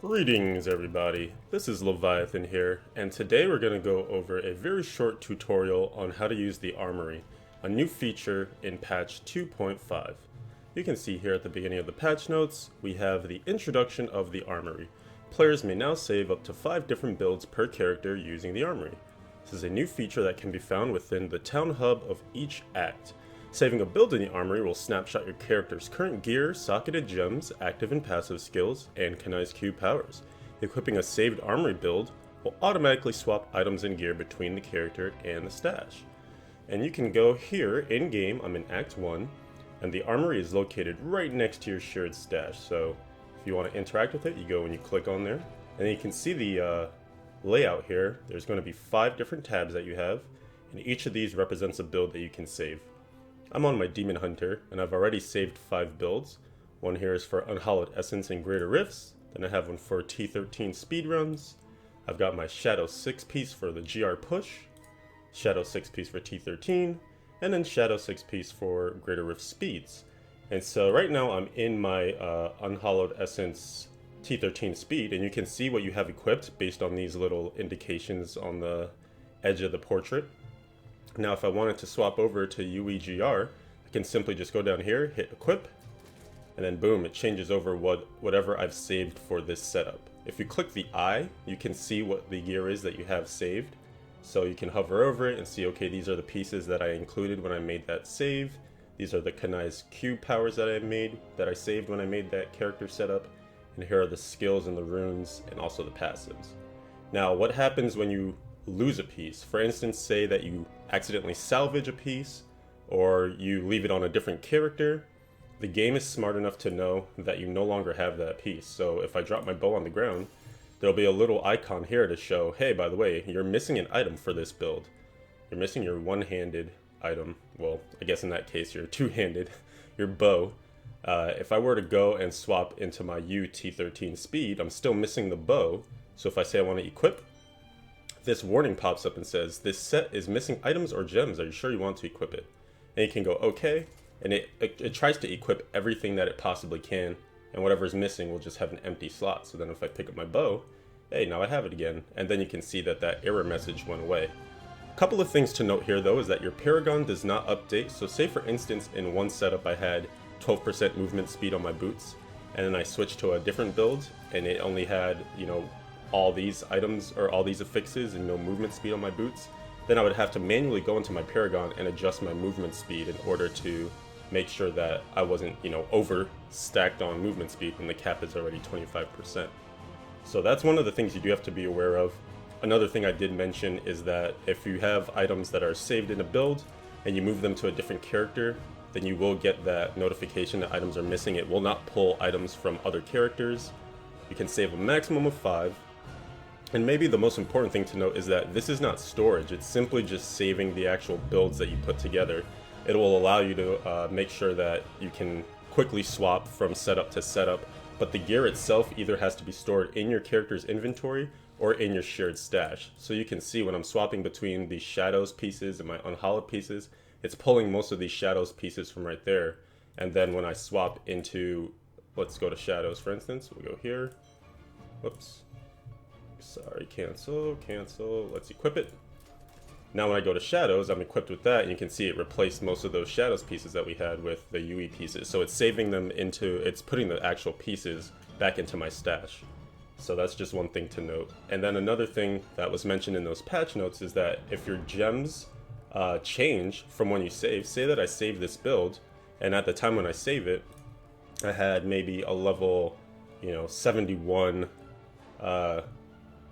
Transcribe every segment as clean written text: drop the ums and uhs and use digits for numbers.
Greetings everybody, this is Leviathan here, and today we're going to go over a very short tutorial on how to use the Armory, a new feature in patch 2.5. You can see here at the beginning of the patch notes, we have the introduction of the Armory. Players may now save up to 5 different builds per character using the Armory. This is a new feature that can be found within the town hub of each act. Saving a build in the Armory will snapshot your character's current gear, socketed gems, active and passive skills, and canized Q powers. Equipping a saved Armory build will automatically swap items and gear between the character and the stash. And you can go here in-game, I'm in Act 1, and the Armory is located right next to your shared stash. So if you want to interact with it, you go and you click on there, and you can see the layout here. There's going to be 5 different tabs that you have, and each of these represents a build that you can save. I'm on my Demon Hunter, and I've already saved 5 builds. One here is for Unhallowed Essence and Greater Rifts, then I have one for T13 speedruns. I've got my Shadow 6 piece for the GR push, Shadow 6 piece for T13, and then Shadow 6 piece for Greater Rift speeds. And so right now I'm in my Unhallowed Essence T13 speed, and you can see what you have equipped based on these little indications on the edge of the portrait. Now if I wanted to swap over to UEGR, I can simply just go down here, hit equip, and then boom, it changes over whatever I've saved for this setup. If you click the eye, you can see what the gear is that you have saved. So you can hover over it and see, okay, these are the pieces that I included when I made that save. These are the canized Q powers that I saved when I made that character setup. And here are the skills and the runes and also the passives. Now what happens when you lose a piece? For instance, say that you accidentally salvage a piece or you leave it on a different character. The game is smart enough to know that you no longer have that piece. So if I drop my bow on the ground, there'll be a little icon here to show, hey, by the way, you're missing an item for this build. You're missing your one-handed item. Well, I guess in that case you're two-handed, your bow. If I were to go and swap into my UT13 speed, I'm still missing the bow. So if I say I want to equip, this warning pops up and says, this set is missing items or gems. Are you sure you want to equip it? And you can go, okay. And it tries to equip everything that it possibly can. And whatever is missing will just have an empty slot. So then if I pick up my bow, hey, now I have it again. And then you can see that that error message went away. A couple of things to note here though is that your Paragon does not update. So say for instance, in one setup I had 12% movement speed on my boots. And then I switched to a different build and it only had, you know, all these items or all these affixes and no movement speed on my boots, then I would have to manually go into my Paragon and adjust my movement speed in order to make sure that I wasn't, you know, over stacked on movement speed when the cap is already 25%. So that's one of the things you do have to be aware of. Another thing I did mention is that if you have items that are saved in a build and you move them to a different character, then you will get that notification that items are missing. It will not pull items from other characters. You can save a maximum of 5. And maybe the most important thing to note is that this is not storage, it's simply just saving the actual builds that you put together. It will allow you to make sure that you can quickly swap from setup to setup, but the gear itself either has to be stored in your character's inventory or in your shared stash. So you can see when I'm swapping between the Shadows pieces and my Unhallowed pieces, it's pulling most of these Shadows pieces from right there. And then when I swap into, let's go to Shadows for instance, we'll go here, whoops. Sorry, cancel, let's equip it. Now when I go to Shadows, I'm equipped with that, and you can see it replaced most of those Shadows pieces that we had with the UE pieces. So it's saving them into, it's putting the actual pieces back into my stash. So that's just one thing to note. And then another thing that was mentioned in those patch notes is that if your gems change from when you save, say that I saved this build, and at the time when I save it, I had maybe a level, you know, 71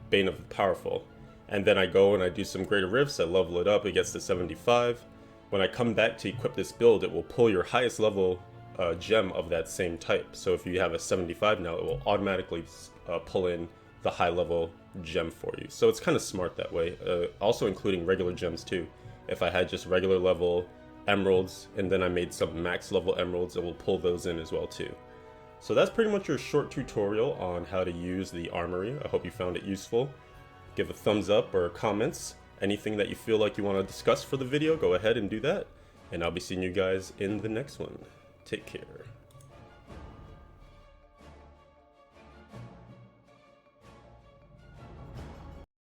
Bane of the Powerful, and then I go and I do some Greater Rifts, I level it up, it gets to 75. When I come back to equip this build, it will pull your highest level gem of that same type. So if you have a 75 now, it will automatically pull in the high level gem for you. So it's kind of smart that way, also including regular gems too. If I had just regular level emeralds and then I made some max level emeralds, it will pull those in as well too. So that's pretty much your short tutorial on how to use the Armory. I hope you found it useful. Give a thumbs up or comments. Anything that you feel like you want to discuss for the video, go ahead and do that. And I'll be seeing you guys in the next one. Take care.